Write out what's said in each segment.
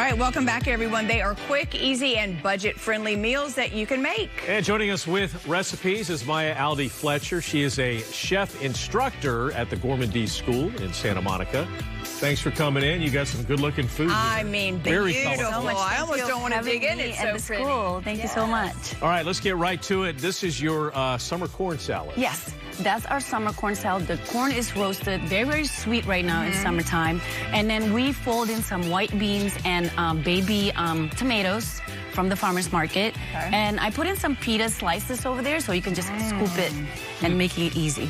right, welcome back, everyone. They are quick, easy, and budget-friendly meals that you can make. And joining us with recipes is Maya Aldy-Fletcher. She is a chef instructor at the Gourmandise School in Santa Monica. Thanks for coming in. You got some good-looking food. I mean, very beautiful. colorful. I almost don't want to dig in. It's so pretty. School. Thank you so much. All right, let's get right to it. This is your summer corn salad. Yes, that's our summer corn salad. The corn is roasted, very, very sweet right now in summertime. And then we fold in some white beans and baby tomatoes from the farmer's market. Okay. And I put in some pita slices over there so you can just scoop it and make it easy.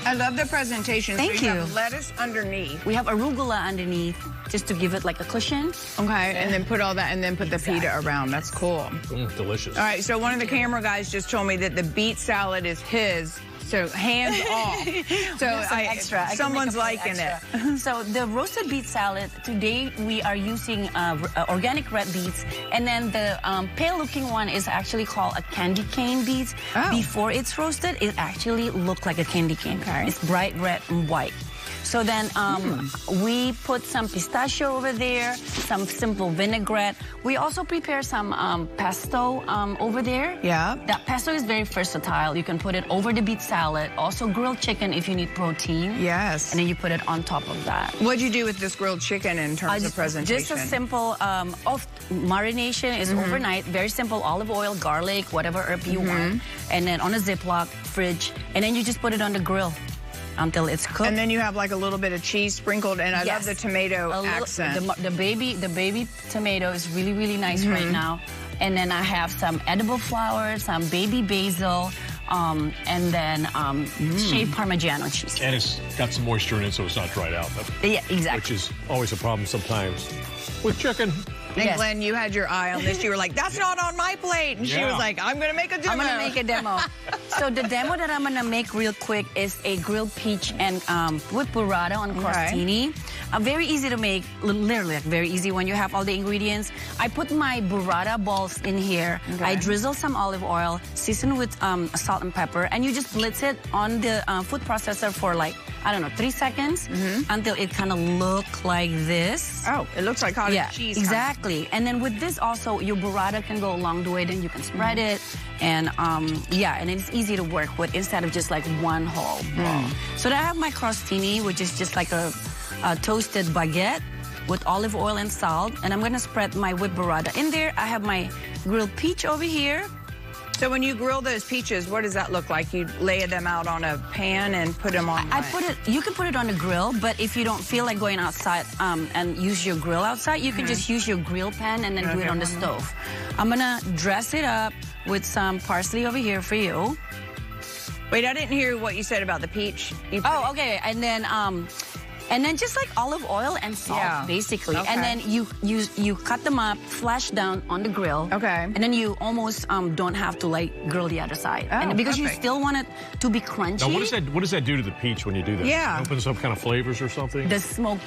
I love the presentation. Thank you. You have lettuce underneath. We have arugula underneath just to give it like a cushion. Okay, and then put all that, and then put the pita around. That's cool. Delicious. All right, so one of the camera guys just told me that the beet salad is his. So hands off. So someone's liking it. So the roasted beet salad, today we are using organic red beets. And then the pale-looking one is actually called a candy cane beets. Oh. Before it's roasted, it actually looks like a candy cane. Okay. It's bright red and white. So then we put some pistachio over there, some simple vinaigrette. We also prepare some pesto over there. Yeah. That pesto is very versatile. You can put it over the beet salad, also grilled chicken if you need protein. Yes. And then you put it on top of that. What'd you do with this grilled chicken in terms of presentation? Just a simple marination is overnight. Very simple, olive oil, garlic, whatever herb you want. And then on a Ziploc, fridge. And then you just put it on the grill until it's cooked. And then you have like a little bit of cheese sprinkled, and I love the tomato accent. The baby tomato is really, really nice right now. And then I have some edible flour, some baby basil, and then shaved Parmigiano cheese. And it's got some moisture in it, so it's not dried out. Yeah, exactly. Which is always a problem sometimes with chicken. And Glenn, you had your eye on this. You were like, that's not on my plate. And she was like, I'm going to make a demo. I'm going to make a demo. So the demo that I'm going to make real quick is a grilled peach and with burrata on crostini. Very easy to make, literally like very easy when you have all the ingredients. I put my burrata balls in here. I drizzle some olive oil, season with salt and pepper, and you just blitz it on the food processor for like, I don't know, 3 seconds until it kind of look like this. Oh, it looks like cottage cheese. Exactly. And then with this also, your burrata can go along the way. Then you can spread it, and and it's easy to work with instead of just like one whole ball. So I have my crostini, which is just like a toasted baguette with olive oil and salt, and I'm gonna spread my whipped burrata in there. I have my grilled peach over here. So when you grill those peaches, what does that look like? You lay them out on a pan and put them on you can put it on the grill, but if you don't feel like going outside and use your grill outside, you can just use your grill pan and then do it on the stove. I'm gonna dress it up with some parsley over here for you. Wait, I didn't hear what you said about the peach. Okay, and then just like olive oil and salt, basically. And then you cut them up, flash down on the grill. And then you almost don't have to like grill the other side. And because you still want it to be crunchy. Now, what does that do to the peach when you do that? It opens up kind of flavors or something? The smoke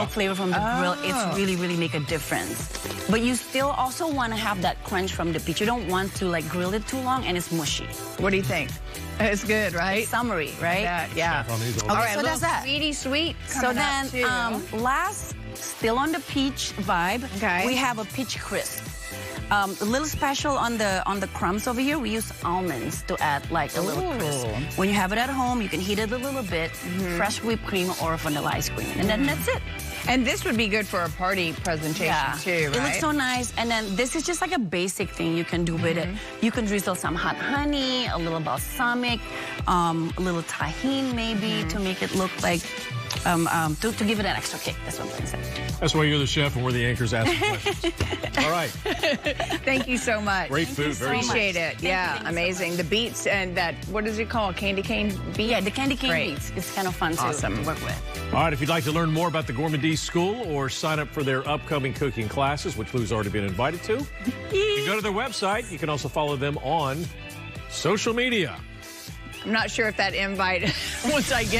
flavor from the grill, it's really make a difference. But you still also want to have that crunch from the peach. You don't want to like grill it too long and it's mushy. What do you think? It's good, right? It's summery, right? Yeah. All right, so that's that. Sweet. So then, last, still on the peach vibe, we have a peach crisp. A little special on the crumbs over here. We use almonds to add like a little crisp. When you have it at home, you can heat it a little bit, fresh whipped cream or vanilla ice cream, and then that's it. And this would be good for a party presentation too, right? It looks so nice. And then this is just like a basic thing you can do with it. You can drizzle some hot honey, a little balsamic, a little tahini maybe to make it look like, to give it an extra kick. That's what I'm going to say. That's why you're the chef and we're the anchors asking questions. All right. Thank you so much. Great food. Very appreciate it. Thank you amazing. The beets and that, what is it called? Candy cane beet? Yeah, the candy cane beets. It's kind of fun to work with. All right, if you'd like to learn more about the Gourmandise School or sign up for their upcoming cooking classes, which Lou's already been invited to, you can go to their website. You can also follow them on social media. I'm not sure if that invite, once I get